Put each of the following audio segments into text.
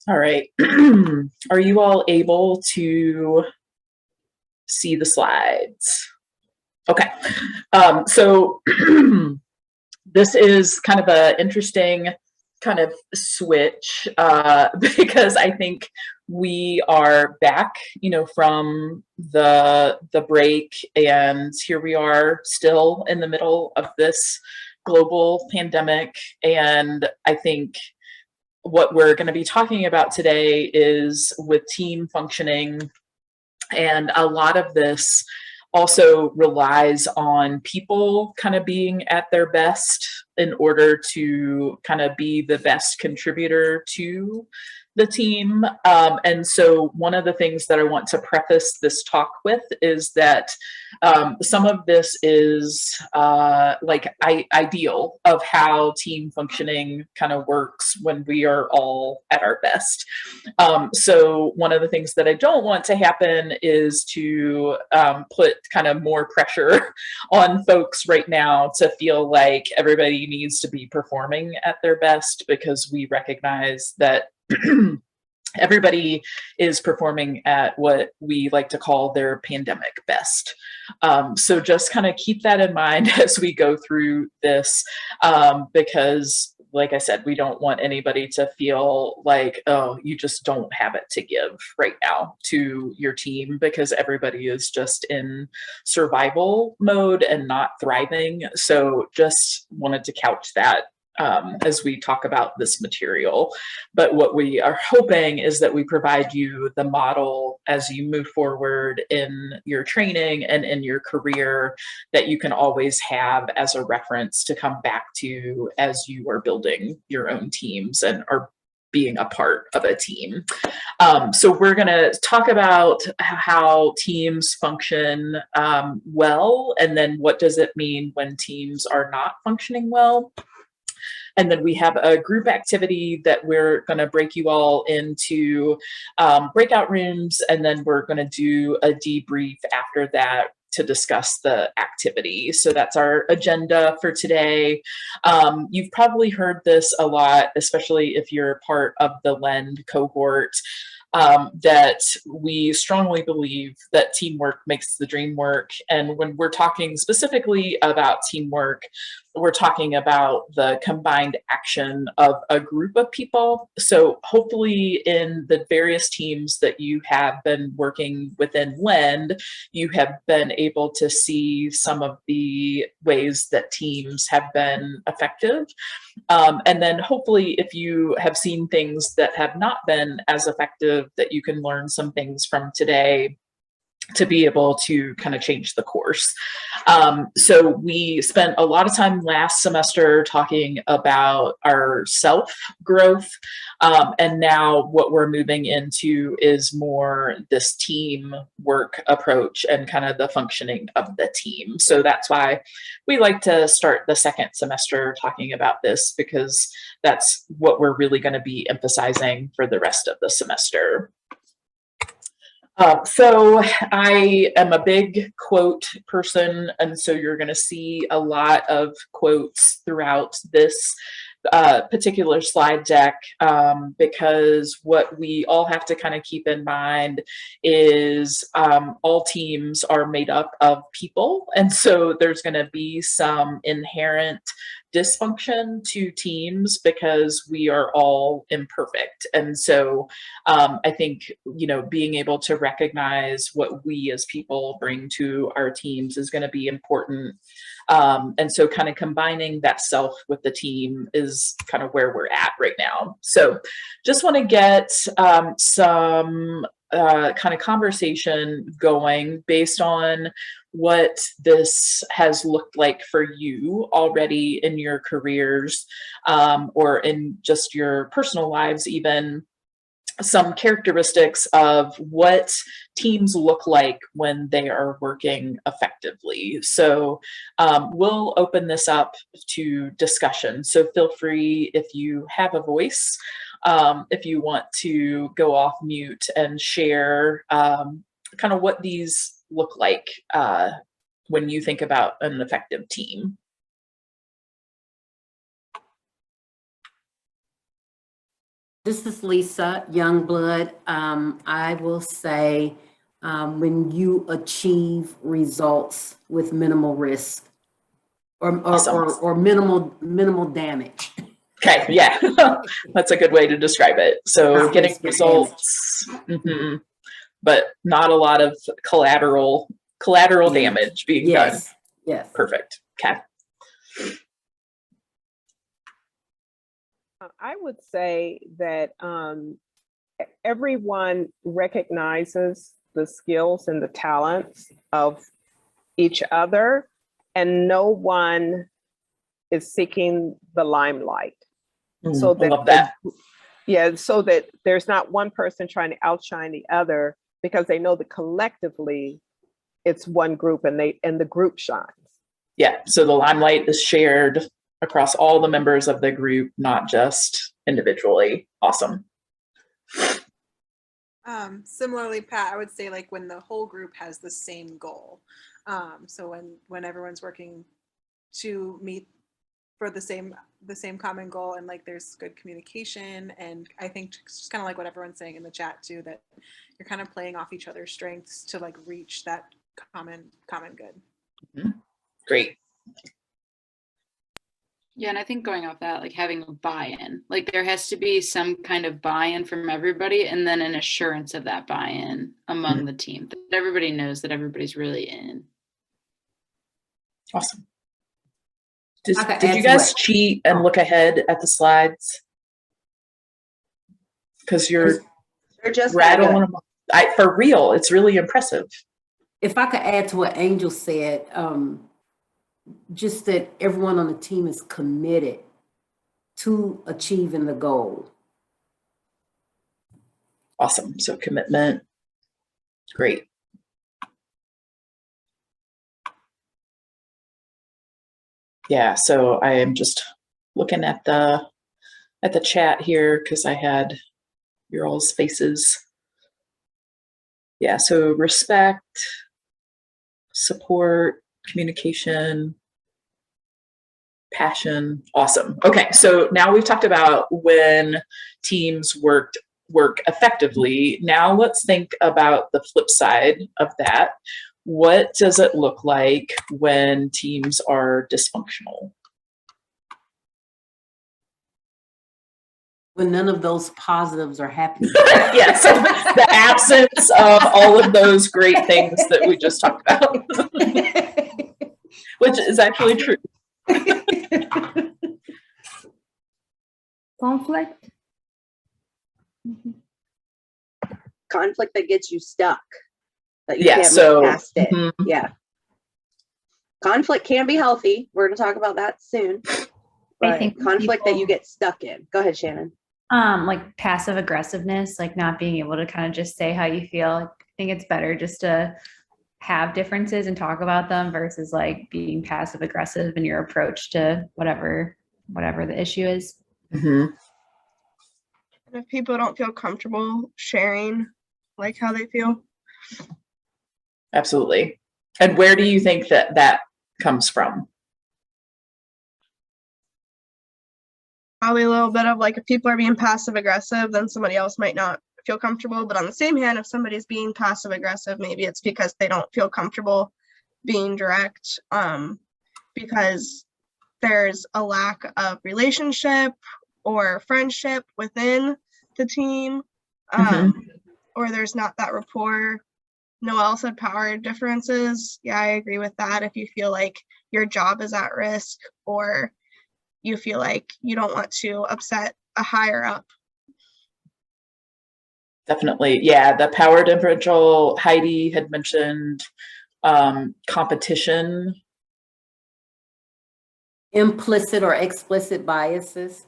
All right. Are you all able to see the slides? Okay. So this is kind of an interesting kind of switch because I think we are back, from the break, and here we are still in the middle of this global pandemic. And I think what we're going to be talking about today is with team functioning, and a lot of this also relies on people kind of being at their best in order to kind of be the best contributor to the team. And so, one of the things that I want to preface this talk with is that some of this is ideal of how team functioning kind of works when we are all at our best. So one of the things that I don't want to happen is to put kind of more pressure on folks right now to feel like everybody needs to be performing at their best, because we recognize that everybody is performing at what we like to call their pandemic best. So just kind of keep that in mind as we go through this, because like I said, we don't want anybody to feel like, oh, you just don't have it to give right now to your team, because everybody is just in survival mode and not thriving. So just wanted to couch that as we talk about this material. But what we are hoping is that we provide you the model as you move forward in your training and in your career that you can always have as a reference to come back to as you are building your own teams and are being a part of a team. So we're going to talk about how teams function well, and then what does it mean when teams are not functioning well. And then we have a group activity that we're going to break you all into breakout rooms, and then we're going to do a debrief after that to discuss the activity. So that's our agenda for today. You've probably heard this a lot, especially if you're part of the LEND cohort. That we strongly believe that teamwork makes the dream work. And when we're talking specifically about teamwork, we're talking about the combined action of a group of people. So hopefully in the various teams that you have been working within LEND, you have been able to see some of the ways that teams have been effective. And then hopefully if you have seen things that have not been as effective, that you can learn some things from today to be able to kind of change the course. So we spent a lot of time last semester talking about our self-growth, and now what we're moving into is more this team work approach and kind of the functioning of the team. So that's why we like to start the second semester talking about this, because that's what we're really going to be emphasizing for the rest of the semester. So I am a big quote person, and so you're going to see a lot of quotes throughout this particular slide deck, because what we all have to kind of keep in mind is all teams are made up of people, and so there's going to be some inherent dysfunction to teams because we are all imperfect. And so I think, being able to recognize what we as people bring to our teams is going to be important. And so kind of combining that self with the team is kind of where we're at right now. So just want to get some kind of conversation going based on what this has looked like for you already in your careers, or in just your personal lives, even some characteristics of what teams look like when they are working effectively. So we'll open this up to discussion. So feel free, if you have a voice, if you want to go off mute and share kind of what these look like when you think about an effective team. This is Lisa Youngblood. I will say when you achieve results with minimal risk Awesome. or minimal damage. Okay, yeah, that's a good way to describe it. So Not getting risk, but results, but not a lot of collateral damage being done. Yes, yes. Perfect. Okay. I would say that everyone recognizes the skills and the talents of each other, and no one is seeking the limelight. So I love that. So that there's not one person trying to outshine the other, because they know that collectively it's one group and the group shines. Yeah, so the limelight is shared across all the members of the group, not just individually. Awesome. Similarly, Pat, I would say like when the whole group has the same goal. So when everyone's working to meet for the same common goal, and like there's good communication, and I think just kind of like what everyone's saying in the chat too, that you're kind of playing off each other's strengths to like reach that common good. Great. Yeah, and I think going off that, like having a buy-in, like there has to be some kind of buy-in from everybody, and then an assurance of that buy-in among the team, that everybody knows that everybody's really in. Awesome. Did you guys cheat and look ahead at the slides? Because you're just rattling them. For real, it's really impressive. If I could add to what Angel said, just that everyone on the team is committed to achieving the goal. Awesome. So commitment. Great. Yeah, so I am just looking at the chat here because I had your all's faces. Yeah, so respect, support, communication, passion. Awesome. Okay, so now we've talked about when teams work effectively. Now let's think about the flip side of that. What does it look like when teams are dysfunctional? When none of those positives are happening. Yeah, so the absence of all of those great things that we just talked about, which is actually true. Conflict. Conflict that gets you stuck, that you Yeah, can't so move past it. Yeah. Conflict can be healthy. We're going to talk about that soon. But think conflict that people- you get stuck in. Go ahead, Shannon. Like passive aggressiveness, like not being able to kind of just say how you feel. I think it's better just to have differences and talk about them versus like being passive aggressive in your approach to whatever the issue is. Mhm. And if people don't feel comfortable sharing like how they feel. Absolutely. And where do you think that comes from? Probably a little bit of like, if people are being passive aggressive, then somebody else might not feel comfortable. But on the same hand, if somebody's being passive aggressive, maybe it's because they don't feel comfortable being direct, because there's a lack of relationship or friendship within the team, or there's not that rapport. Noelle said power differences. Yeah, I agree with that. If you feel like your job is at risk, or you feel like you don't want to upset a higher up. Definitely. Yeah, the power differential. Heidi had mentioned competition. Implicit or explicit biases.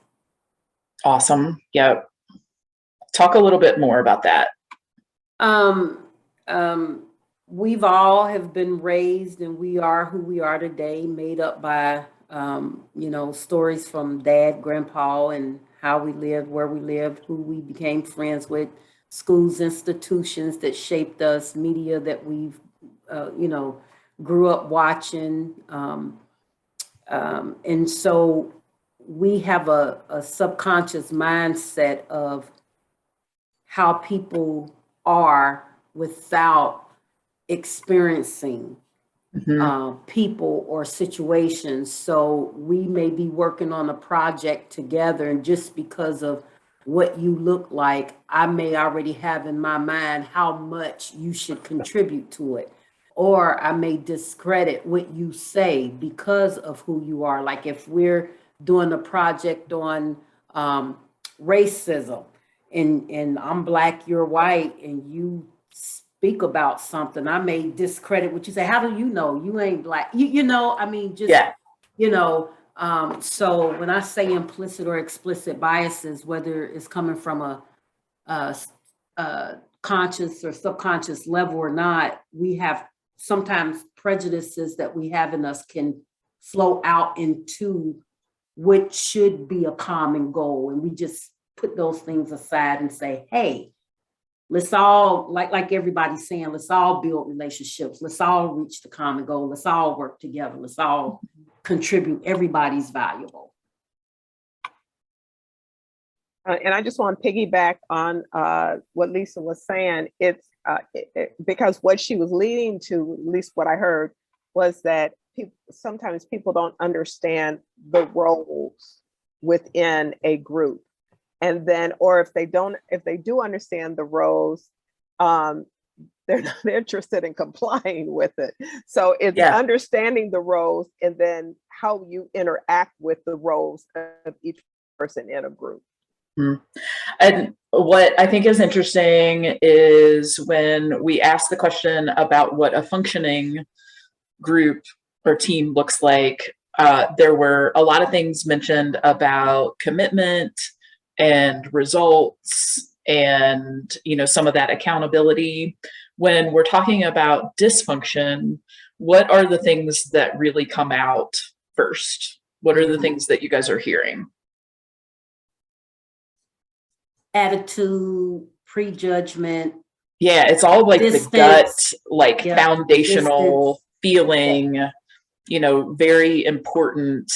Awesome. Yep. Talk a little bit more about that. We've all have been raised, and we are who we are today, made up by stories from dad, grandpa, and how we lived, where we lived, who we became friends with, schools, institutions that shaped us, media that we've grew up watching, and so we have a subconscious mindset of how people are without experiencing people or situations. So we may be working on a project together, and just because of what you look like, I may already have in my mind how much you should contribute to it. Or I may discredit what you say because of who you are. Like if we're doing a project on racism, and I'm Black, you're white, and you speak about something, I may discredit what you say. How do you know you ain't Black? You know, I mean, just, Yeah. you know, so when I say implicit or explicit biases, whether it's coming from a conscious or subconscious level or not, we have sometimes prejudices that we have in us can flow out into what should be a common goal. And we just put those things aside and say, hey, let's all, like everybody's saying, let's all build relationships. Let's all reach the common goal. Let's all work together. Let's all contribute. Everybody's valuable. And I just want to piggyback on what Lisa was saying. It's because what she was leading to, at least what I heard, was that sometimes people don't understand the roles within a group. And then, or if they do understand the roles, they're not interested in complying with it. So it's understanding the roles and then how you interact with the roles of each person in a group. And what I think is interesting is when we ask the question about what a functioning group or team looks like, there were a lot of things mentioned about commitment and results and, you know, some of that accountability. When we're talking about dysfunction, what are the things that really come out first? What are the things that you guys are hearing? Attitude, prejudgment. Yeah, it's all like distance, the gut, like foundational distance. feeling, you know, very important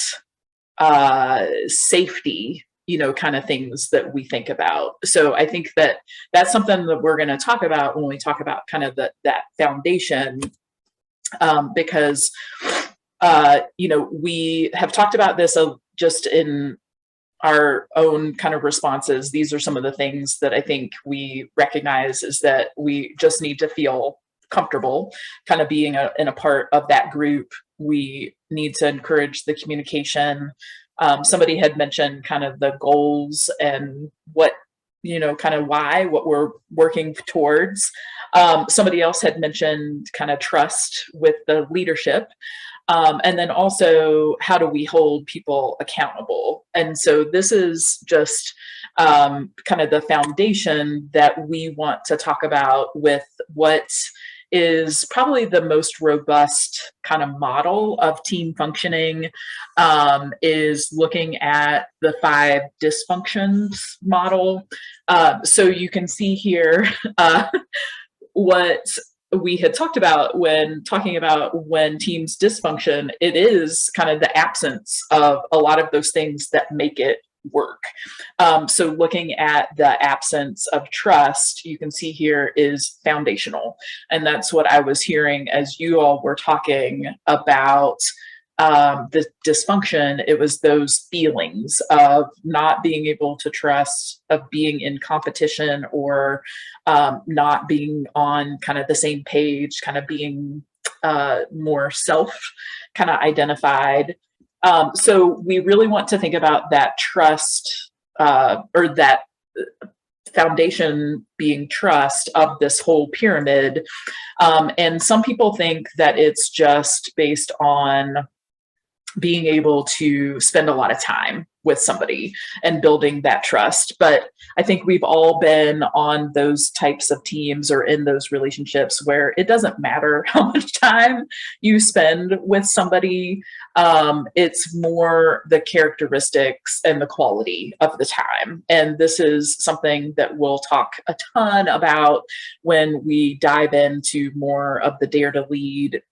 safety, you know, kind of things that we think about. So I think that that's something that we're going to talk about when we talk about kind of that foundation, because, you know, we have talked about this just in our own kind of responses. These are some of the things that I think we recognize is that we just need to feel comfortable kind of being in a part of that group. We need to encourage the communication. Somebody had mentioned kind of the goals and what, you know, kind of what we're working towards. Somebody else had mentioned kind of trust with the leadership. And then also, how do we hold people accountable? And so this is just kind of the foundation that we want to talk about with what is probably the most robust kind of model of team functioning, is looking at the 5 dysfunctions model. So you can see here what we had talked about when talking about when teams dysfunction. It is kind of the absence of a lot of those things that make it work. So looking at the absence of trust, you can see here is foundational. And that's what I was hearing as you all were talking about the dysfunction. It was those feelings of not being able to trust, of being in competition, or not being on kind of the same page, kind of being more self kind of identified. So we really want to think about that trust, or that foundation being trust of this whole pyramid. And some people think that it's just based on being able to spend a lot of time with somebody and building that trust. But I think we've all been on those types of teams or in those relationships where it doesn't matter how much time you spend with somebody. It's more the characteristics and the quality of the time. And this is something that we'll talk a ton about when we dive into more of the Dare to Lead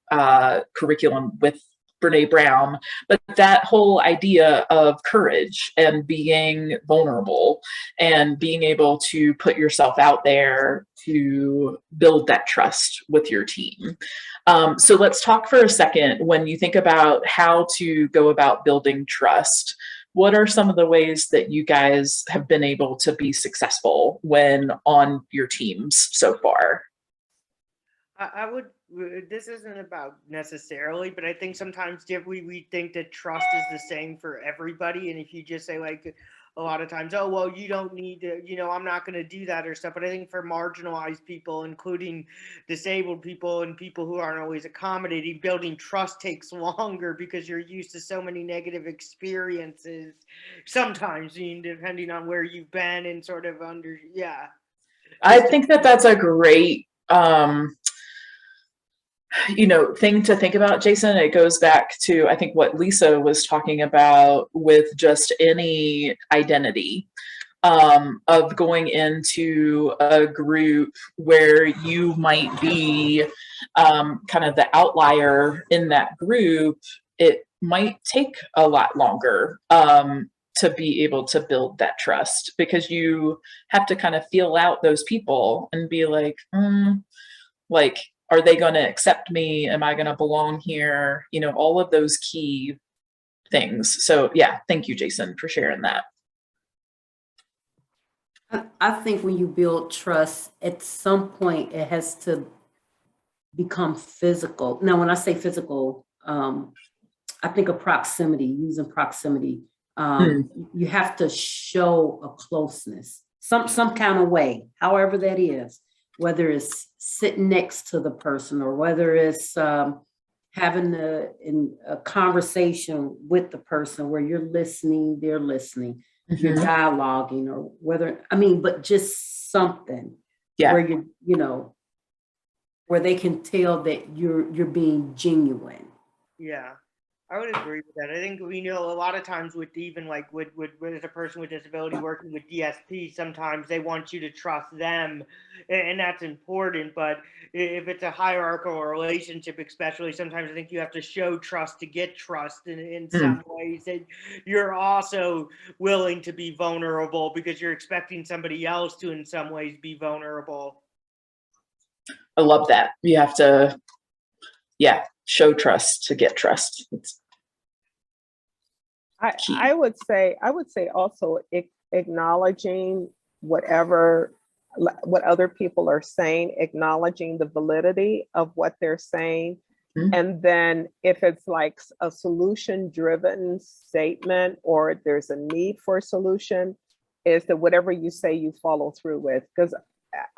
curriculum with Brene Brown, but that whole idea of courage and being vulnerable and being able to put yourself out there to build that trust with your team. So let's talk for a second. When you think about how to go about building trust, what are some of the ways that you guys have been able to be successful when on your teams so far? I would, this isn't about necessarily, but I think sometimes we think that trust is the same for everybody. And if you just say like a lot of times, oh, well, you don't need to, I'm not going to do that or stuff. But I think for marginalized people, including disabled people and people who aren't always accommodating, building trust takes longer because you're used to so many negative experiences. Sometimes, depending on where you've been and sort of I think that that's a great, thing to think about, Jason. It goes back to, I think, what Lisa was talking about with just any identity, of going into a group where you might be kind of the outlier in that group. It might take a lot longer to be able to build that trust, because you have to kind of feel out those people and be like, are they going to accept me? Am I going to belong here? All of those key things. So yeah, thank you, Jason, for sharing that. I think when you build trust, at some point it has to become physical. Now, when I say physical, I think of proximity, using proximity. You have to show a closeness, some kind of way, however that is, whether it's sitting next to the person or whether it's having a conversation with the person where you're listening, they're listening, you're dialoguing, or but just something where where they can tell that you're being genuine. Yeah, I would agree with that. I think we know a lot of times with even like with as a person with disability working with DSP, sometimes they want you to trust them, and that's important. But if it's a hierarchical relationship, especially, sometimes I think you have to show trust to get trust in some ways. And you're also willing to be vulnerable because you're expecting somebody else to in some ways be vulnerable. I love that. You have to, show trust to get trust. I would say also acknowledging what other people are saying, acknowledging the validity of what they're saying. And then if it's like a solution driven statement, or there's a need for a solution, is that whatever you say, you follow through with. Because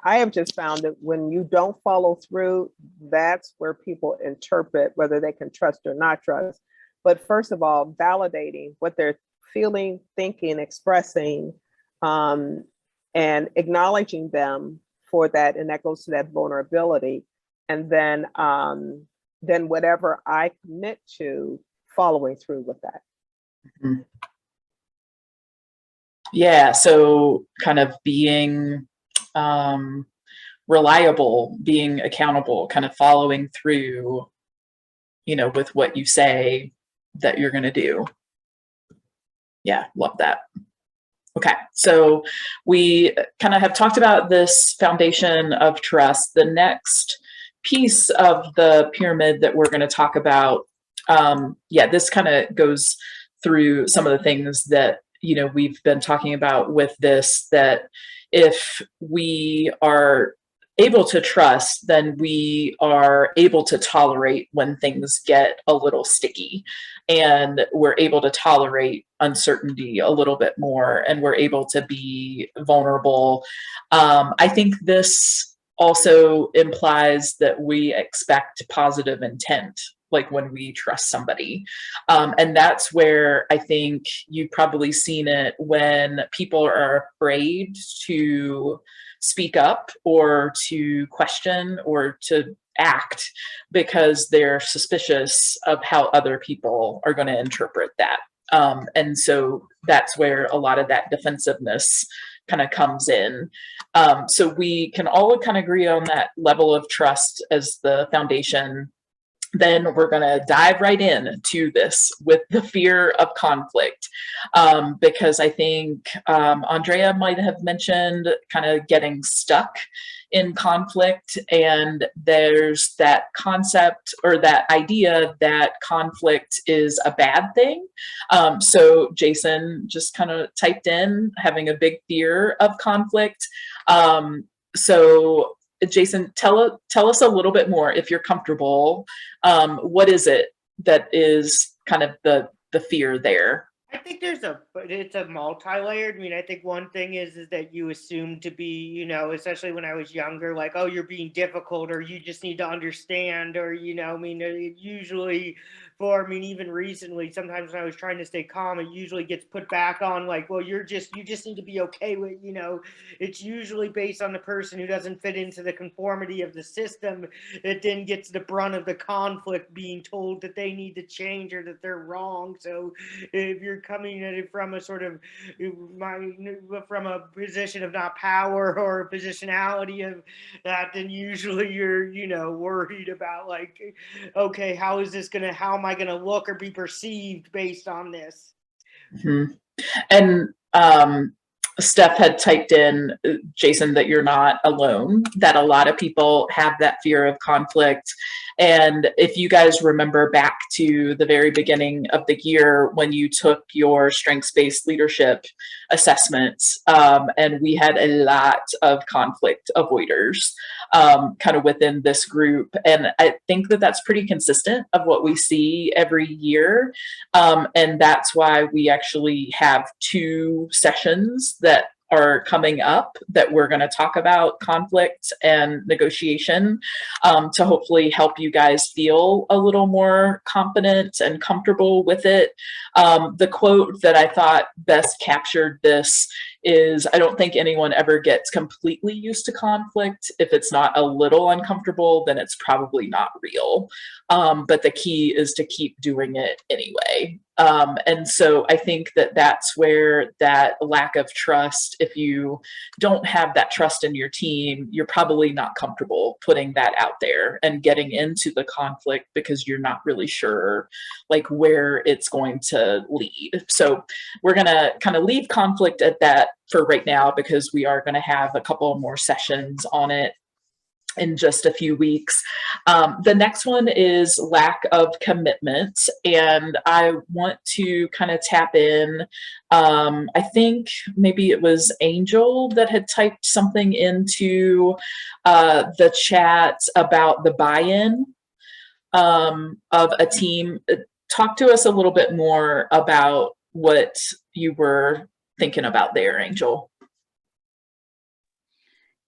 I have just found that when you don't follow through, that's where people interpret whether they can trust or not trust. But first of all, validating what they're feeling, thinking, expressing, and acknowledging them for that. And that goes to that vulnerability. And then whatever I commit to, following through with that. Yeah, so kind of being reliable, being accountable, kind of following through, with what you say that you're going to do. Yeah, love that. Okay, so we kind of have talked about this foundation of trust. The next piece of the pyramid that we're going to talk about, this kind of goes through some of the things that we've been talking about with this, that if we are able to trust, then we are able to tolerate when things get a little sticky, and we're able to tolerate uncertainty a little bit more, and we're able to be vulnerable. I think this also implies that we expect positive intent, like when we trust somebody. And that's where I think you've probably seen it when people are afraid to speak up or to question or to act because they're suspicious of how other people are going to interpret that. And so that's where a lot of that defensiveness kind of comes in. So we can all kind of agree on that level of trust as the foundation. then we're going to dive right in to this with the fear of conflict, because I think Andrea might have mentioned kind of getting stuck in conflict, and there's that concept or that idea that conflict is a bad thing. So Jason just kind of typed in having a big fear of conflict. So Jason, tell us a little bit more, if you're comfortable. What is it that is kind of the fear there? I think it's a multi-layered. I mean, I think one thing is that you assume to be, you know, especially when I was younger, like, oh, you're being difficult, or you just need to understand, or, you know, I mean, it usually I mean, even recently, sometimes when I was trying to stay calm, it usually gets put back on like, well, you just need to be okay with, you know, it's usually based on the person who doesn't fit into the conformity of the system. It then gets the brunt of the conflict, being told that they need to change or that they're wrong. So if you're coming at it from a sort of, from a position of not power or a positionality of that, then usually you're, you know, worried about like, okay, how am I going to look or be perceived based on this? Mm-hmm. And Steph had typed in, Jason, that you're not alone, that a lot of people have that fear of conflict. And if you guys remember back to the very beginning of the year when you took your strengths-based leadership assessments, and we had a lot of conflict avoiders kind of within this group. And I think that that's pretty consistent of what we see every year. And that's why we actually have 2 sessions that are coming up that we're going to talk about conflict and negotiation, to hopefully help you guys feel a little more confident and comfortable with it. The quote that I thought best captured this is, I don't think anyone ever gets completely used to conflict. If it's not a little uncomfortable, then it's probably not real. But the key is to keep doing it anyway. And so I think that that's where that lack of trust, if you don't have that trust in your team, you're probably not comfortable putting that out there and getting into the conflict because you're not really sure like where it's going to lead. So we're going to kind of leave conflict at that for right now, because we are going to have a couple more sessions on it in just a few weeks. The next one is lack of commitment. And I want to kind of tap in. I think maybe it was Angel that had typed something into the chat about the buy-in of a team. Talk to us a little bit more about what you were thinking about there, Angel.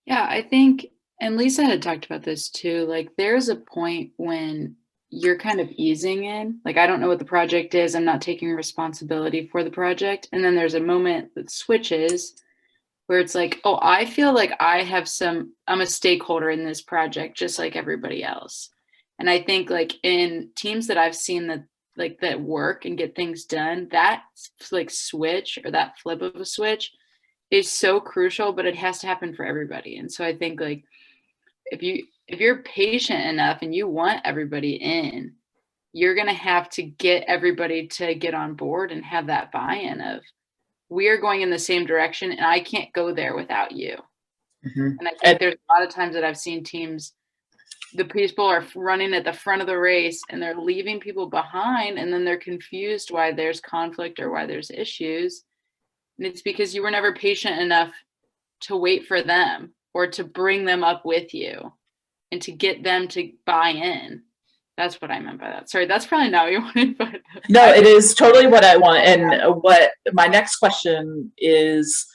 Yeah, I think, and Lisa had talked about this too, like there's a point when you're kind of easing in, like, I don't know what the project is, I'm not taking responsibility for the project. And then there's a moment that switches where it's like, oh, I feel like I'm a stakeholder in this project, just like everybody else. And I think like in teams that I've seen that work and get things done, that like switch, or that flip of a switch, is so crucial, but it has to happen for everybody. And so I think like if you're patient enough and you want everybody in, you're going to have to get everybody to get on board and have that buy-in of, we are going in the same direction and I can't go there without you. Mm-hmm. And I think there's a lot of times that I've seen teams, the people are running at the front of the race and they're leaving people behind, and then they're confused why there's conflict or why there's issues. And it's because you were never patient enough to wait for them or to bring them up with you and to get them to buy in. That's what I meant by that. Sorry, that's probably not what you wanted, but no, it is totally what I want. And what my next question is,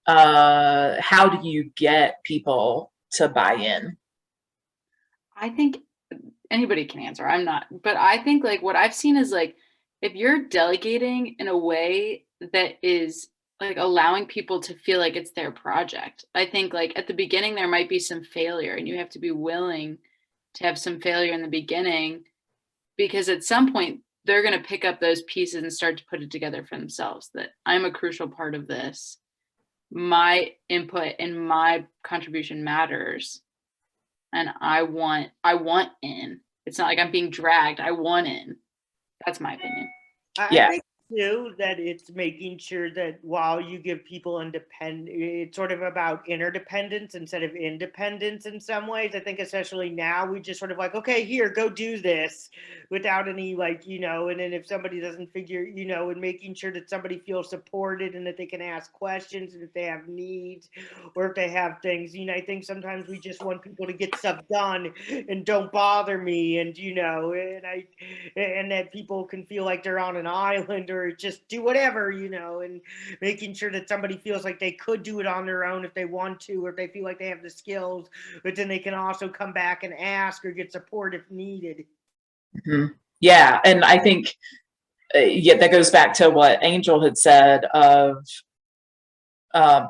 how do you get people to buy in? I think anybody can answer. I'm not, but I think like what I've seen is like, if you're delegating in a way that is like allowing people to feel like it's their project, I think like at the beginning, there might be some failure and you have to be willing to have some failure in the beginning, because at some point they're going to pick up those pieces and start to put it together for themselves, that I'm a crucial part of this. My input and my contribution matters. And I want in, It's not like I'm being dragged. I want in. That's my opinion. Yeah. I think too that it's making sure that while you give people independent, it's sort of about interdependence instead of independence in some ways. I think especially now we just sort of like, okay, here, go do this without any like, you know, and then if somebody doesn't figure, you know, and making sure that somebody feels supported and that they can ask questions and if they have needs or if they have things, you know, I think sometimes we just want people to get stuff done and don't bother me and, you know, and that people can feel like they're on an island or just do whatever, you know, and making sure that somebody feels like they could do it on their own if they want to, or if they feel like they have the skills, but then they can also come back and ask or get support if needed. Mhm. Yeah, and I think yeah, that goes back to what Angel had said of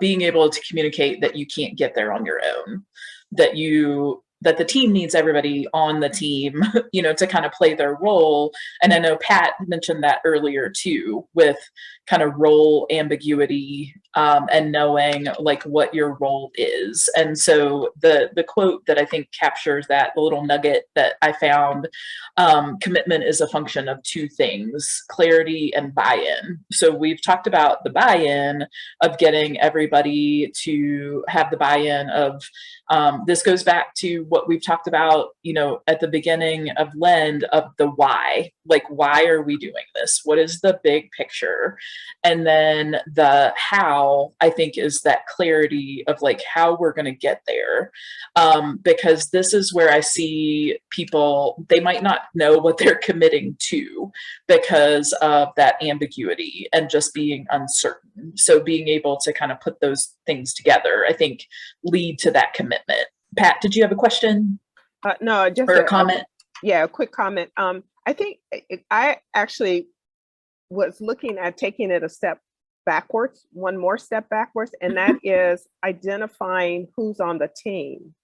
being able to communicate that you can't get there on your own, that the team needs everybody on the team, you know, to kind of play their role. And I know Pat mentioned that earlier too, with kind of role ambiguity and knowing like what your role is. And so the quote that I think captures that, the little nugget that I found, commitment is a function of two things: clarity and buy-in. So we've talked about the buy-in of getting everybody to have the buy-in of this goes back to what we've talked about, you know, at the beginning of Lend, of the why. Like, why are we doing this? What is the big picture? And then the how, I think, is that clarity of like how we're going to get there. Because this is where I see people, they might not know what they're committing to because of that ambiguity and just being uncertain. So being able to kind of put those things together, I think, lead to that commitment. Pat, did you have a question No, just or a comment? Yeah, a quick comment. I think I actually was looking at taking it a step backwards, one more step backwards, and that is identifying who's on the team.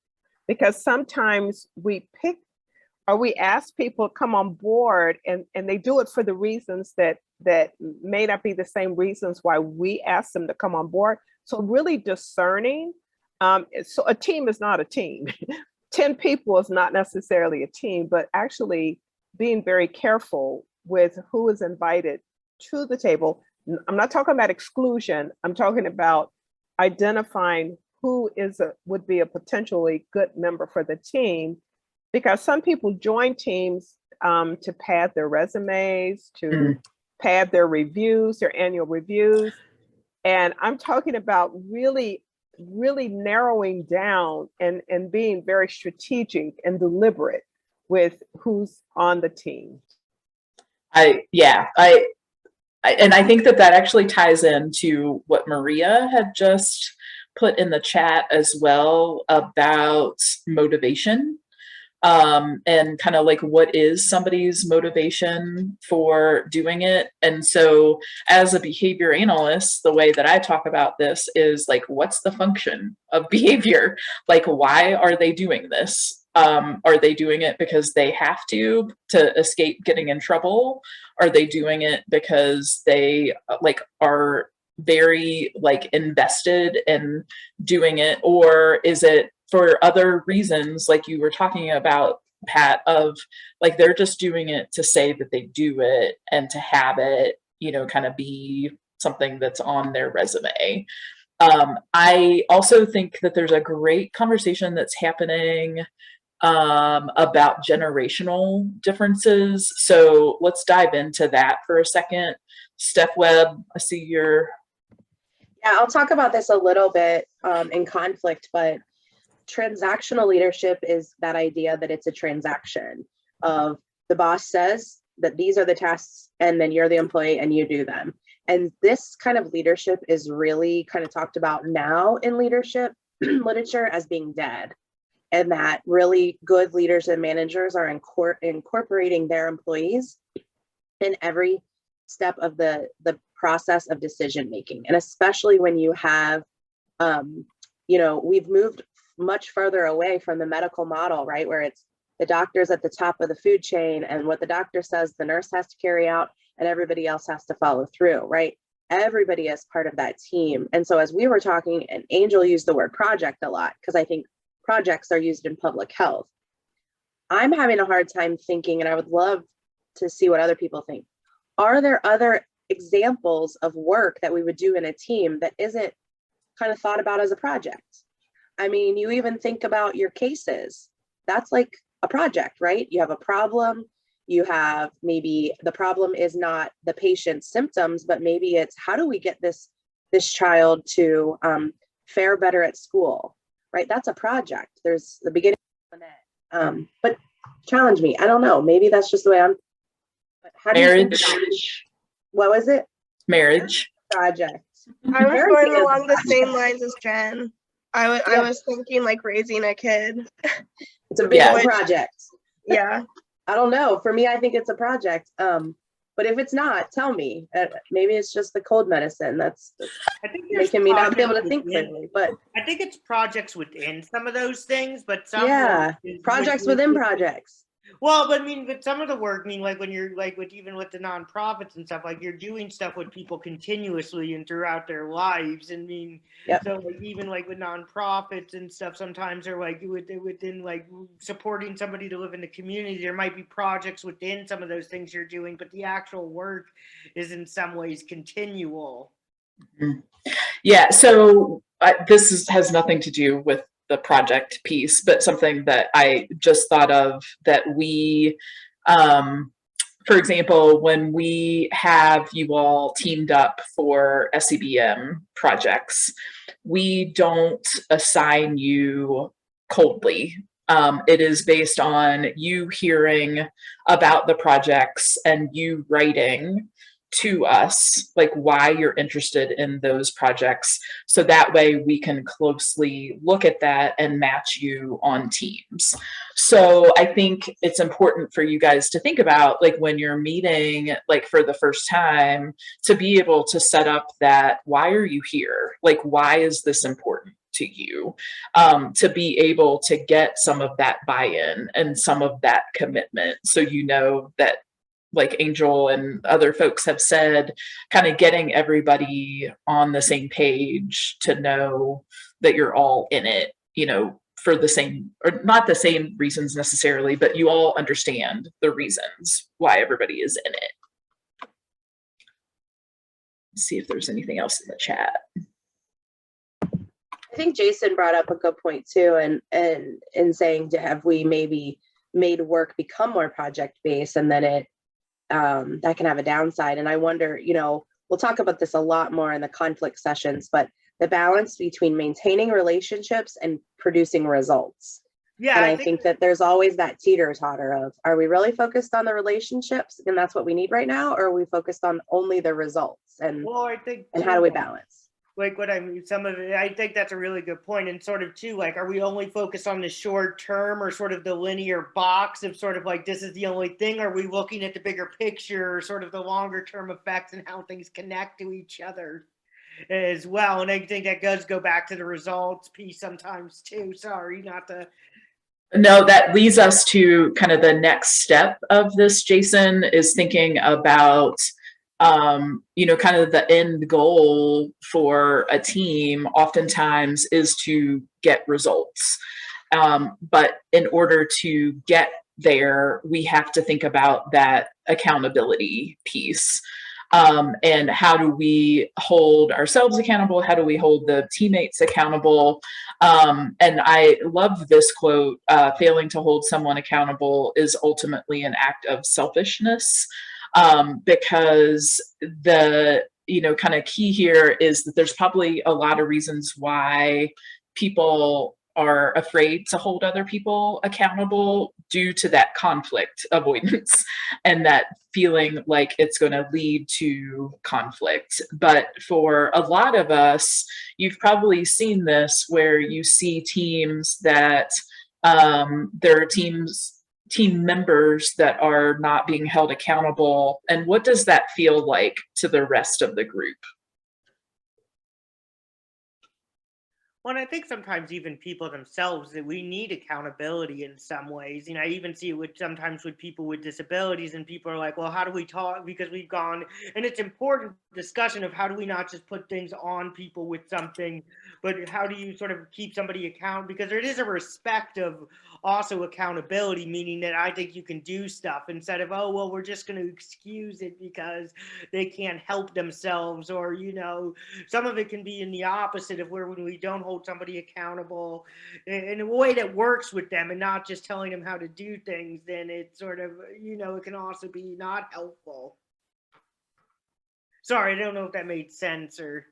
Because sometimes we pick or we ask people to come on board and they do it for the reasons that may not be the same reasons why we ask them to come on board. So really discerning. So a team is not a team. 10 people is not necessarily a team, but actually being very careful with who is invited to the table. I'm not talking about exclusion. I'm talking about identifying who would be a potentially good member for the team, because some people join teams to pad their resumes, to pad their reviews, their annual reviews. And I'm talking about really narrowing down and being very strategic and deliberate with who's on the team. I think that actually ties into what Maria had just put in the chat as well about motivation. And kind of like what is somebody's motivation for doing it. And so as a behavior analyst, the way that I talk about this is like, what's the function of behavior? Like, why are they doing this? Are they doing it because they have to escape getting in trouble? Are they doing it because they like are very like invested in doing it? Or is it for other reasons, like you were talking about, Pat, of like they're just doing it to say that they do it and to have it, you know, kind of be something that's on their resume. I also think that there's a great conversation that's happening about generational differences. So let's dive into that for a second. Steph Webb, I see you're... Yeah, I'll talk about this a little bit in conflict, but transactional leadership is that idea that it's a transaction of the boss says that these are the tasks and then you're the employee and you do them. And this kind of leadership is really kind of talked about now in leadership literature as being dead, and that really good leaders and managers are incorporating their employees in every step of the process of decision making. And especially when you have, you know, we've moved much further away from the medical model, right? Where it's the doctor's at the top of the food chain and what the doctor says, the nurse has to carry out and everybody else has to follow through, right? Everybody is part of that team. And so as we were talking, and Angel used the word project a lot, because I think projects are used in public health. I'm having a hard time thinking, and I would love to see what other people think. Are there other examples of work that we would do in a team that isn't kind of thought about as a project? I mean, you even think about your cases. That's like a project, right? You have a problem. You have maybe the problem is not the patient's symptoms, but maybe it's how do we get this child to fare better at school, right? That's a project. There's the beginning of it. But challenge me. I don't know. Maybe that's just the way I'm. But how do you think about it? What was it? Marriage. Project. I was Parenting going is a along the same project. lines as Jen. I Yeah. was thinking like raising a kid. It's a big Yeah. old project. Yeah. I don't know. For me, I think it's a project. But if it's not, tell me. Maybe it's just the cold medicine that's I think there's making me not be able to projects think within- clearly. But I think it's projects within some of those things, but some yeah, work is projects within projects. Well, but I mean, but some of the work, I mean, like when you're like with even with the nonprofits and stuff, like you're doing stuff with people continuously and throughout their lives. And I mean, Yep. so like even like with nonprofits and stuff, sometimes they're like within like supporting somebody to live in the community. There might be projects within some of those things you're doing, but the actual work is in some ways continual. Yeah, so has nothing to do with the project piece, but something that I just thought of that we, for example, when we have you all teamed up for SCBM projects, we don't assign you coldly. It is based on you hearing about the projects and you writing to us, like why you're interested in those projects. So that way we can closely look at that and match you on teams. So I think it's important for you guys to think about, like when you're meeting, like for the first time, to be able to set up that, why are you here? Like, why is this important to you? To be able to get some of that buy-in and some of that commitment. So you know that, like Angel and other folks have said, kind of getting everybody on the same page to know that you're all in it, you know, for the same, or not the same reasons necessarily, but you all understand the reasons why everybody is in it. Let's see if there's anything else in the chat. I think Jason brought up a good point too, and in saying, have we maybe made work become more project based, and then it that can have a downside. And I wonder, you know, we'll talk about this a lot more in the conflict sessions, but the balance between maintaining relationships and producing results. Yeah, And I think that there's always that teeter-totter of, are we really focused on the relationships and that's what we need right now, or are we focused on only the results? And well, I think and how do we balance? like what I mean, some of it, I think that's a really good point. And sort of too, like, are we only focused on the short term or sort of the linear box of sort of like, this is the only thing? Are we looking at the bigger picture, or sort of the longer term effects and how things connect to each other as well? And I think that does go back to the results piece sometimes too. Sorry, not to. No, that leads us to kind of the next step of this, Jason, is thinking about you know, kind of the end goal for a team oftentimes is to get results. But in order to get there, we have to think about that accountability piece. And how do we hold ourselves accountable? How do we hold the teammates accountable? And I love this quote, failing to hold someone accountable is ultimately an act of selfishness. Because the, you know, kind of key here is that there's probably a lot of reasons why people are afraid to hold other people accountable due to that conflict avoidance and that feeling like it's going to lead to conflict. But for a lot of us, you've probably seen this where you see teams that there are team members that are not being held accountable. And what does that feel like to the rest of the group? Well, and I think sometimes even people themselves that we need accountability in some ways. I even see it with sometimes with people with disabilities, and people are like, "Well, how do we talk?" Because we've gone, and it's important discussion of how do we not just put things on people with something, but how do you sort of keep somebody account? Because there is a respect of also accountability, meaning that I think you can do stuff instead of, oh, well, we're just going to excuse it because they can't help themselves, or some of it can be in the opposite of where when we don't hold somebody accountable in a way that works with them and not just telling them how to do things, then it sort of, it can also be not helpful. Sorry, I don't know if that made sense or.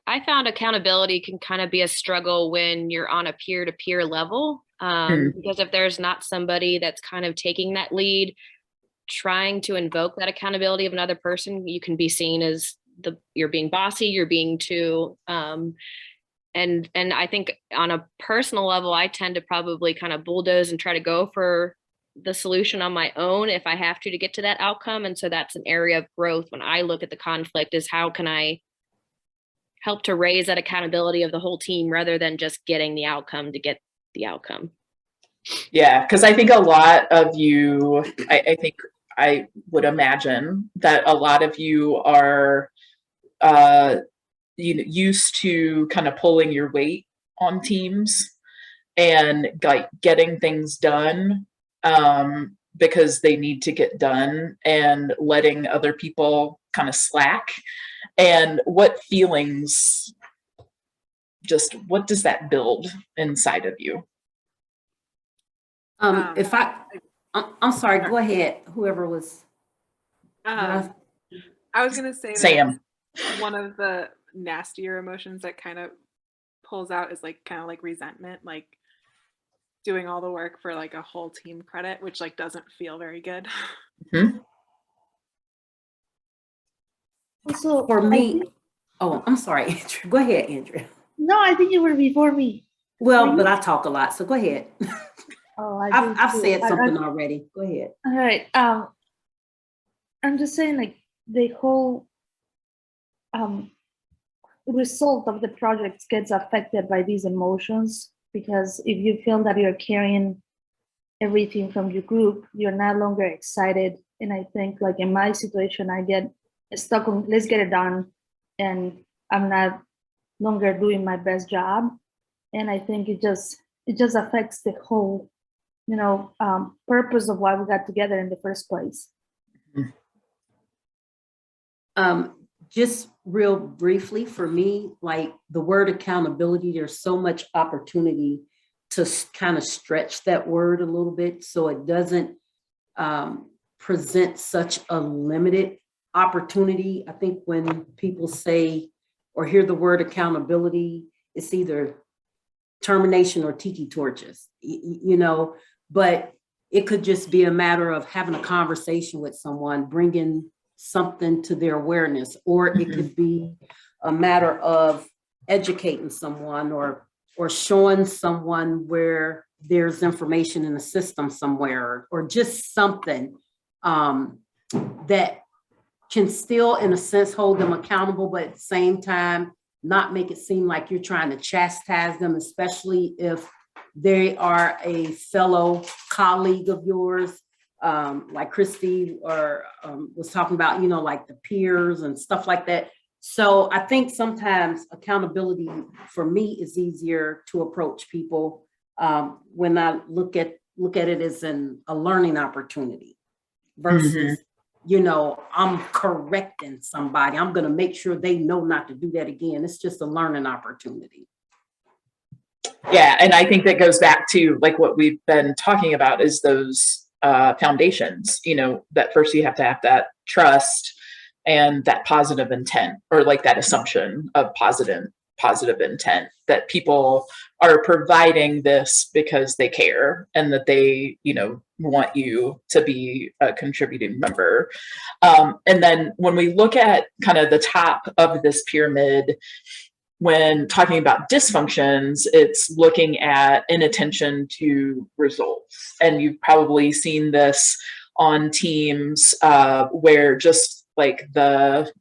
I found accountability can kind of be a struggle when you're on a peer-to-peer level, because if there's not somebody that's kind of taking that lead, trying to invoke that accountability of another person, you can be seen as you're being bossy, you're being too, and I think on a personal level, I tend to probably kind of bulldoze and try to go for the solution on my own if I have to get to that outcome. And so that's an area of growth when I look at the conflict, is how can I help to raise that accountability of the whole team rather than just getting the outcome to get the outcome. Yeah, because I think a lot of you, I think I would imagine that a lot of you are used to kind of pulling your weight on teams and like getting things done because they need to get done, and letting other people kind of slack. And what feelings, just what does that build inside of you? I'm sorry, go ahead, whoever was. I was gonna say Sam. that one of the nastier emotions that kind of pulls out is kind of like resentment, like doing all the work for like a whole team credit, which doesn't feel very good. Mm-hmm. Also, For me, I'm sorry, Andrea. Go ahead, Andrea. No, I think you were before me. Well, but I talk a lot, so go ahead. Oh, I've said something already. Go ahead. All right. I'm just saying, the whole result of the project gets affected by these emotions, because if you feel that you're carrying everything from your group, you're no longer excited. And I think, in my situation, I get stuck on let's get it done, and I'm not longer doing my best job. And I think it just affects the whole purpose of why we got together in the first place. Just real briefly, for me, the word accountability, there's so much opportunity to kind of stretch that word a little bit so it doesn't present such a limited opportunity. I think when people say or hear the word accountability, it's either termination or tiki torches, but it could just be a matter of having a conversation with someone, bringing something to their awareness, or it could be a matter of educating someone or showing someone where there's information in the system somewhere, or just something that can still, in a sense, hold them accountable, but at the same time, not make it seem like you're trying to chastise them, especially if they are a fellow colleague of yours, like Christy was talking about, the peers and stuff like that. So I think sometimes accountability for me is easier to approach people when I look at it as a learning opportunity versus, I'm correcting somebody. I'm going to make sure they know not to do that again. It's just a learning opportunity. Yeah, and I think that goes back to what we've been talking about is those foundations. That first you have to have that trust and that positive intent, or that assumption of positive intent, that people are providing this because they care and that they want you to be a contributing member. And then when we look at kind of the top of this pyramid, when talking about dysfunctions, it's looking at inattention to results. And you've probably seen this on teams where just the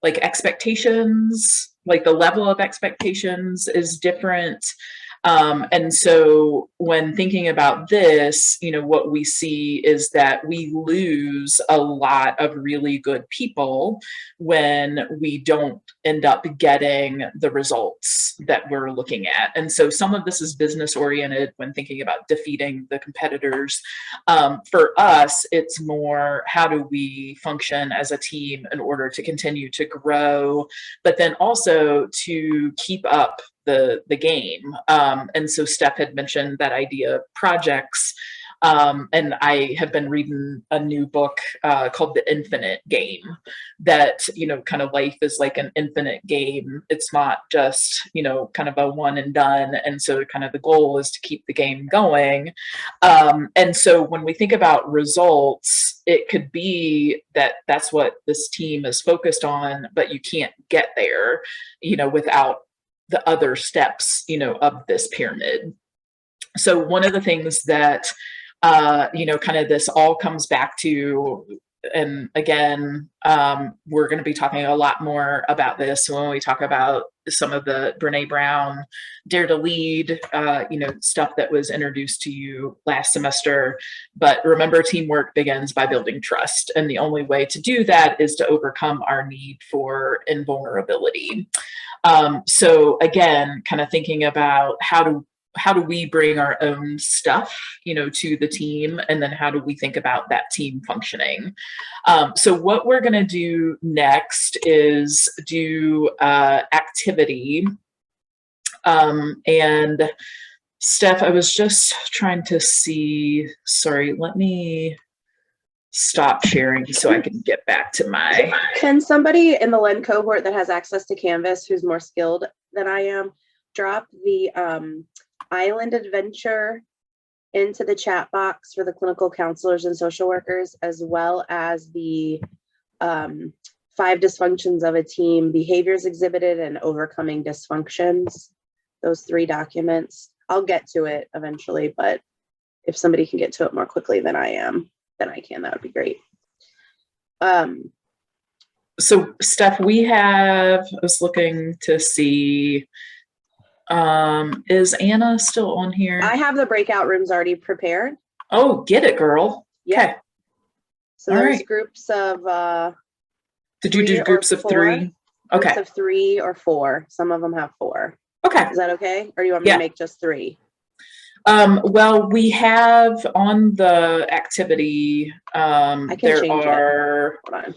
like expectations, like the level of expectations is different. And so when thinking about this, you know, what we see is that we lose a lot of really good people when we don't end up getting the results that we're looking at. And so some of this is business oriented when thinking about defeating the competitors. For us, it's more, how do we function as a team in order to continue to grow, but then also to keep up the game. And so Steph had mentioned that idea of projects. And I have been reading a new book called The Infinite Game, that, you know, kind of life is like an infinite game. It's not just, you know, kind of a one and done. And so kind of the goal is to keep the game going. And so when we think about results, it could be that that's what this team is focused on, but you can't get there, you know, without the other steps, you know, of this pyramid. So one of the things that, you know, kind of this all comes back to, and again, we're going to be talking a lot more about this when we talk about some of the Brene Brown Dare to Lead, you know, stuff that was introduced to you last semester. But remember, teamwork begins by building trust. And the only way to do that is to overcome our need for invulnerability. So again, kind of thinking about how do we bring our own stuff, you know, to the team, and then how do we think about that team functioning? So what we're going to do next is do activity. And Steph, I was just trying to see, sorry, let me stop sharing so I can get back to my. Can somebody in the LEN cohort that has access to Canvas, who's more skilled than I am, drop the island adventure into the chat box for the clinical counselors and social workers, as well as the 5 dysfunctions of a team, behaviors exhibited and overcoming dysfunctions, those 3 documents. I'll get to it eventually, but if somebody can get to it more quickly than I am, then I can, that would be great. So Steph, I was looking to see, is Anna still on here? I have the breakout rooms already prepared. Oh, get it, girl. Yeah. Okay. So All there's right. groups of Did you do groups of 3? Okay. Groups of 3 or 4. Some of them have 4. Okay. Is that okay? Or do you want me to make just 3? Well, we have on the activity, I can change it. there Hold on.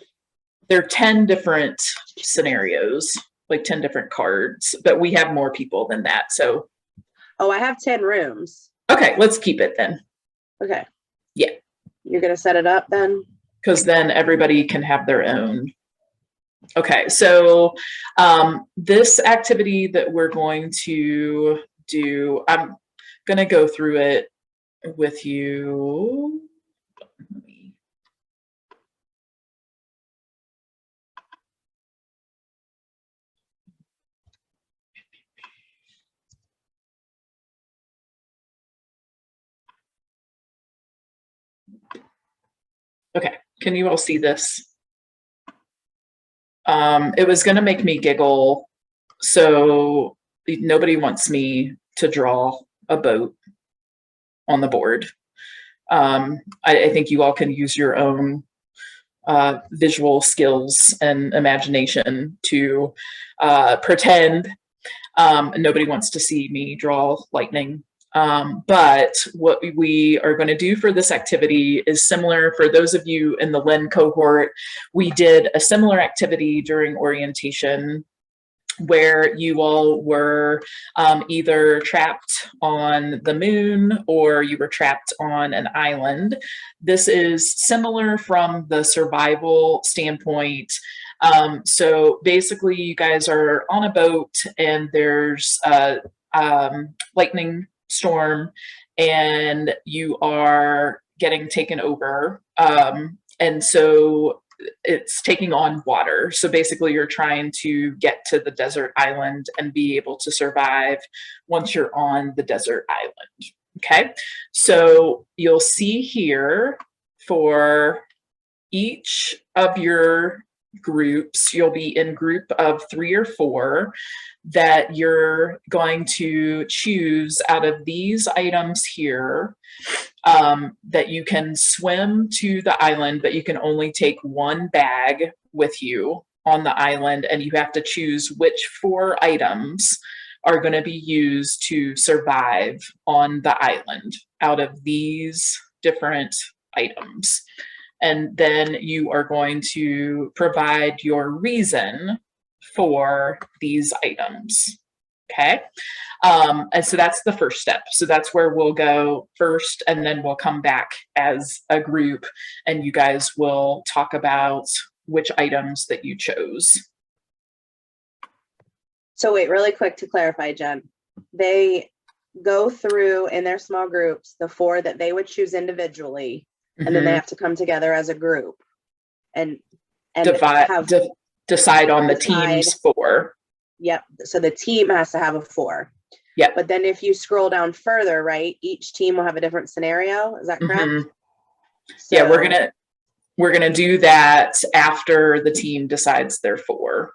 are 10 different scenarios, like 10 different cards, but we have more people than that. So. Oh, I have 10 rooms. Okay, let's keep it then. Okay. Yeah. You're going to set it up then? Because then everybody can have their own. Okay, so this activity that we're going to do, I'm going to go through it with you. Okay, can you all see this? It was going to make me giggle, so nobody wants me to draw a boat on the board. I think you all can use your own visual skills and imagination to pretend. Nobody wants to see me draw lightning. But what we are going to do for this activity is similar. For those of you in the LEN cohort, we did a similar activity during orientation where you all were either trapped on the moon or you were trapped on an island. This is similar from the survival standpoint. So basically you guys are on a boat and there's a lightning storm and you are getting taken over. And so it's taking on water. So basically you're trying to get to the desert island and be able to survive once you're on the desert island. Okay, so you'll see here for each of your groups. You'll be in group of 3 or 4 that you're going to choose out of these items here, that you can swim to the island, but you can only take 1 bag with you on the island, and you have to choose which 4 items are going to be used to survive on the island out of these different items. And then you are going to provide your reason for these items. Okay. And so that's the first step. So that's where we'll go first, and then we'll come back as a group and you guys will talk about which items that you chose. So wait, really quick to clarify, Jen. They go through in their small groups the 4 that they would choose individually, and then they have to come together as a group and decide on the team's 4. Yep. So the team has to have a 4. Yep. But then if you scroll down further, right, each team will have a different scenario. Is that correct? So, yeah, we're gonna do that after the team decides their 4.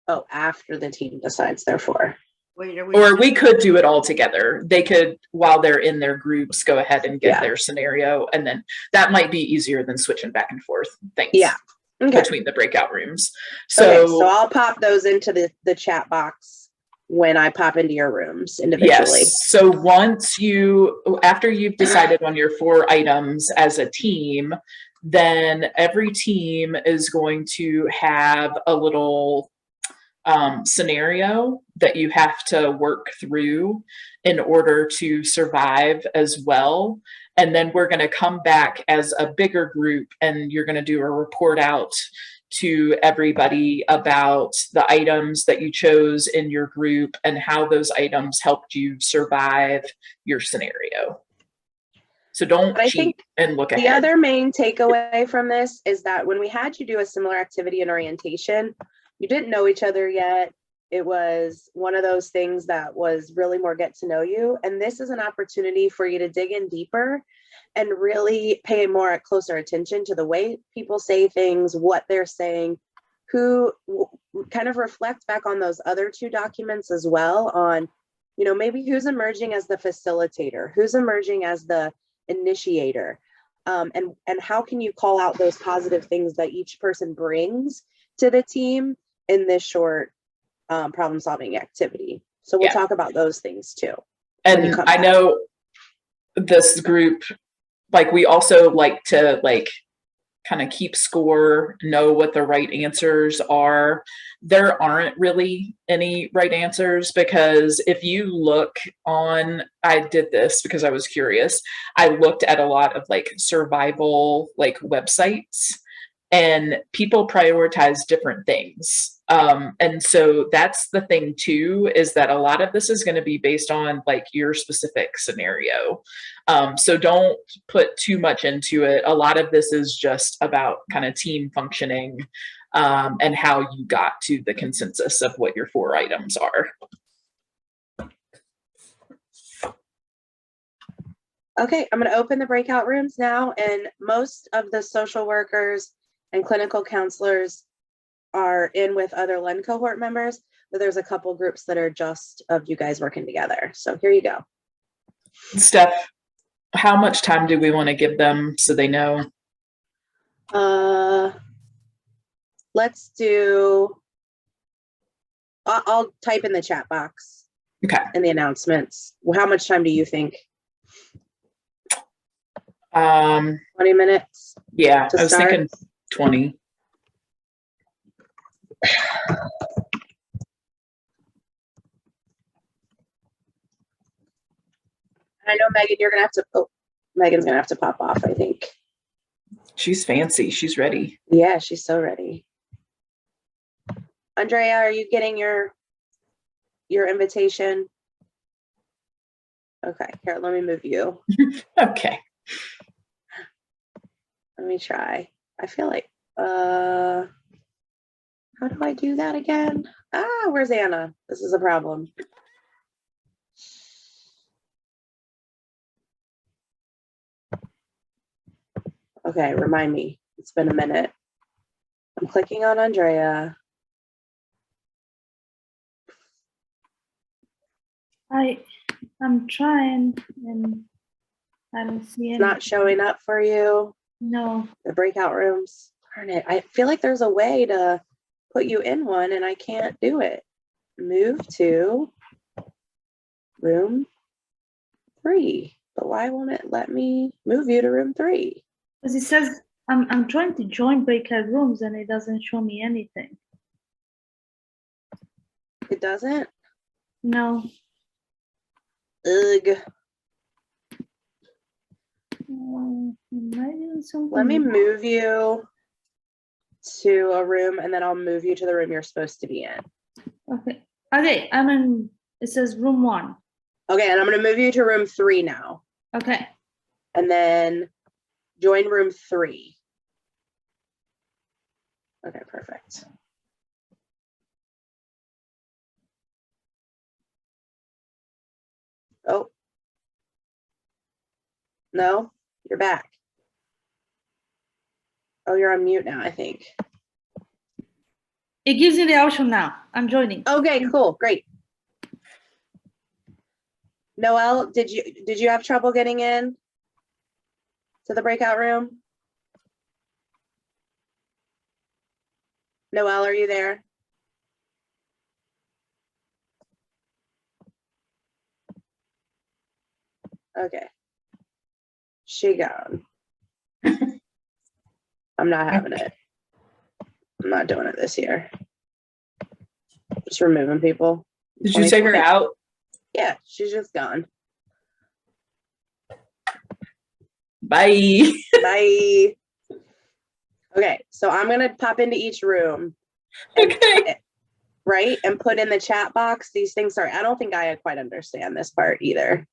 Oh, after the team decides their 4. Wait, Or we could do it all together. They could, while they're in their groups, go ahead and get Yeah. their scenario, and then that might be easier than switching back and forth things. Yeah. Okay. Between the breakout rooms. So, So, I'll pop those into the chat box when I pop into your rooms individually. yes. So after you've decided on your 4 items as a team, then every team is going to have a little scenario that you have to work through in order to survive as well. And then we're going to come back as a bigger group, and you're going to do a report out to everybody about the items that you chose in your group and how those items helped you survive your scenario. So don't But I cheat think and look ahead. The other main takeaway from this is that when we had you do a similar activity in orientation, you didn't know each other yet. It was one of those things that was really more get to know you. And this is an opportunity for you to dig in deeper and really pay more closer attention to the way people say things, what they're saying, who kind of reflect back on those other 2 documents as well on, maybe who's emerging as the facilitator, who's emerging as the initiator, and how can you call out those positive things that each person brings to the team in this short problem solving activity. So we'll talk about those things too. And I know this group, we also like to kind of keep score, know what the right answers are. There aren't really any right answers, because if you look on, I did this because I was curious. I looked at a lot of survival websites, and people prioritize different things. And so that's the thing too, is that a lot of this is going to be based on your specific scenario. So don't put too much into it. A lot of this is just about kind of team functioning, and how you got to the consensus of what your 4 items are. Okay, I'm going to open the breakout rooms now, and most of the social workers and clinical counselors are in with other LEND cohort members, but there's a couple groups that are just of you guys working together. So here you go. Steph, how much time do we want to give them so they know? Let's do, I'll type in the chat box. Okay. In the announcements. Well, how much time do you think? 20 minutes? Yeah, I was thinking 20. I know, Megan, you're gonna have to, Megan's gonna have to pop off, I think. She's fancy. She's ready. Yeah, she's so ready. Andrea, are you getting your invitation? Okay, here, let me move you. Okay. Let me try. I feel like, how do I do that again? Where's Anna? This is a problem. Okay, remind me. It's been a minute. I'm clicking on Andrea. I'm trying and I don't see It's any. not showing up for you. No, The breakout rooms. Darn it. I feel like there's a way to put you in one and I can't do it. Move to room 3. But why won't it let me move you to room 3? because it says I'm trying to join breakout rooms and it doesn't show me anything. It doesn't? No. Ugh. Am I doing something? Let me move you to a room and then I'll move you to the room you're supposed to be in. Okay. Okay, I'm in, it says room 1. Okay, and I'm going to move you to room 3 now. Okay. And then join room 3. Okay, perfect. Oh. No, you're back. Oh, you're on mute now, I think. It gives me the option now. I'm joining. Okay, cool, great. Noelle, did you have trouble getting in to the breakout room? Noelle, are you there? Okay. She gone. I'm not having it. I'm not doing it this year. Just removing people. Did you take her 2020. out? Yeah, she's just gone. Bye. Bye. Okay, so I'm gonna pop into each room. And Okay. right, and put in the chat box these things. Sorry, I don't think I quite understand this part either.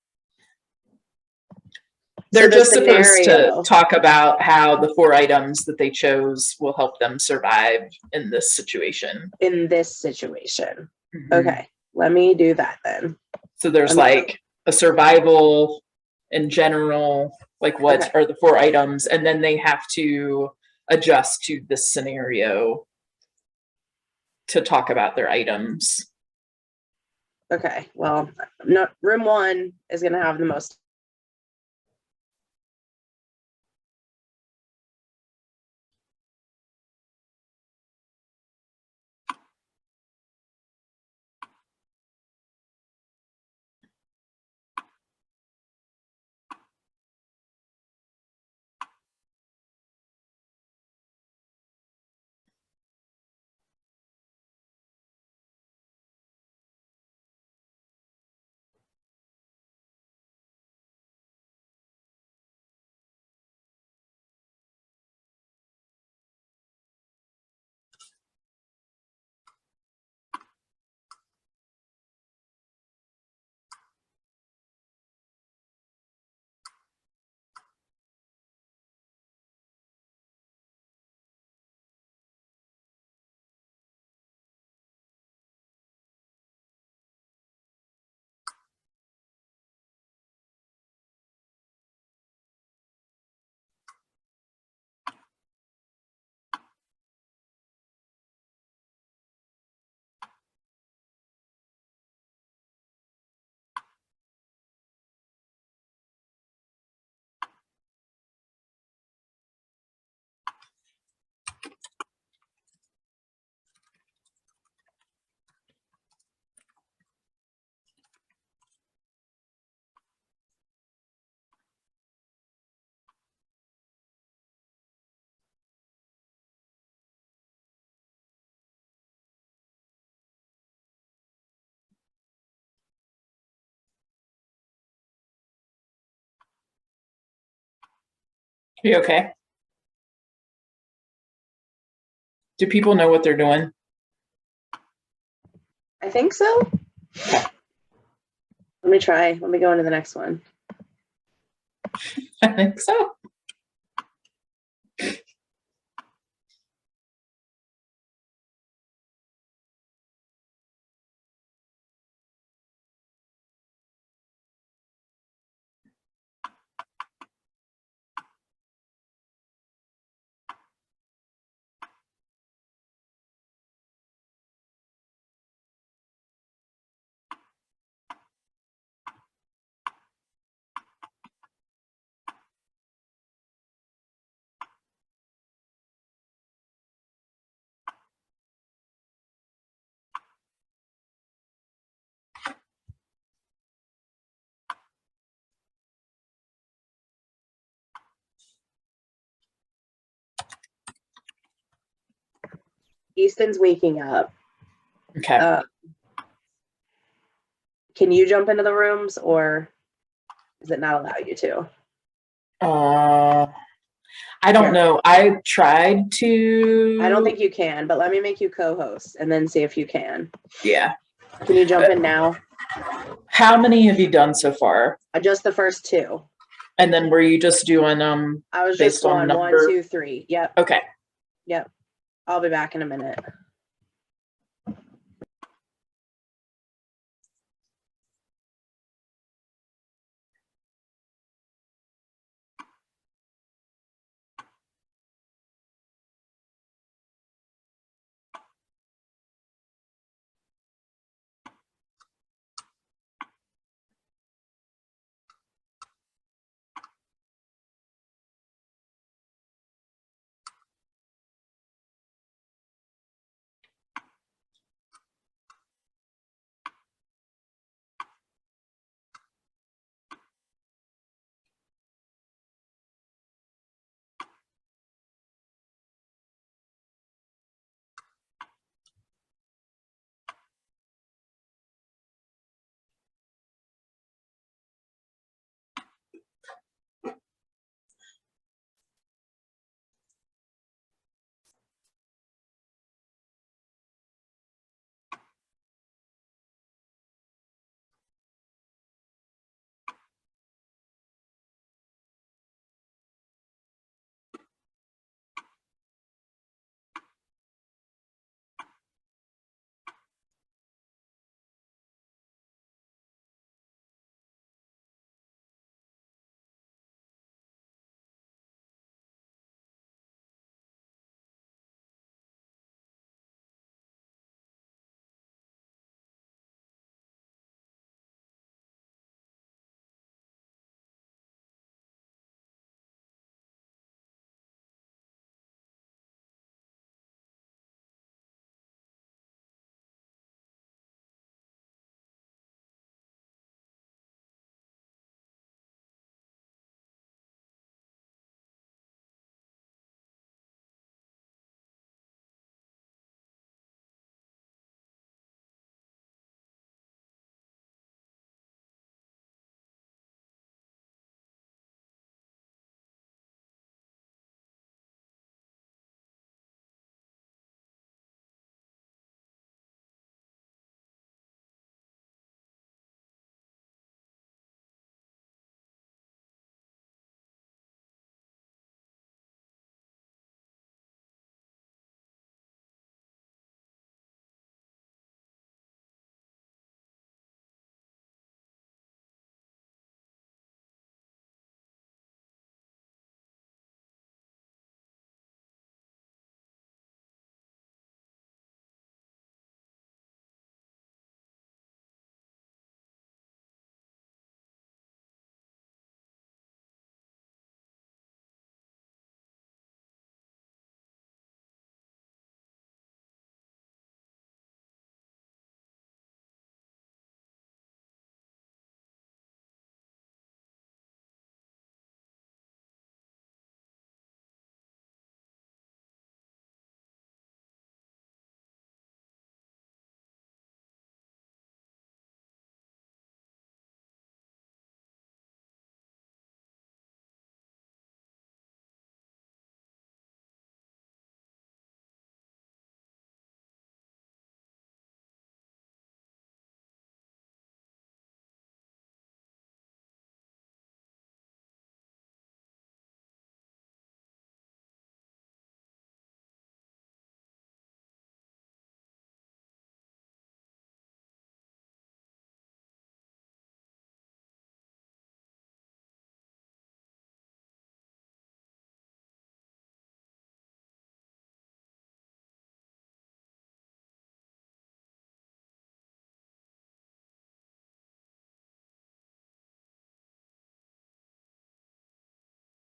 They're So the just supposed scenario. to talk about how the 4 items that they chose will help them survive in this situation. In this situation. Mhm. Okay, let me do that then. So there's Let me- like a survival in general, like what Okay. are the 4 items, and then they have to adjust to this scenario to talk about their items. Okay, well, no, room 1 is gonna have the most. Are you okay? Do people know what they're doing? I think so. Let me try. Let me go into the next one. I think so. Easton's waking up. Okay. Can you jump into the rooms or does it not allow you to? I don't Here. know. I tried to. I don't think you can, but let me make you co-host and then see if you can. Yeah. Can you jump in now? How many have you done so far? Just the first two. And then were you just doing I was based just on on 1, number? 2, 3. Yep. Okay. Yep. I'll be back in a minute.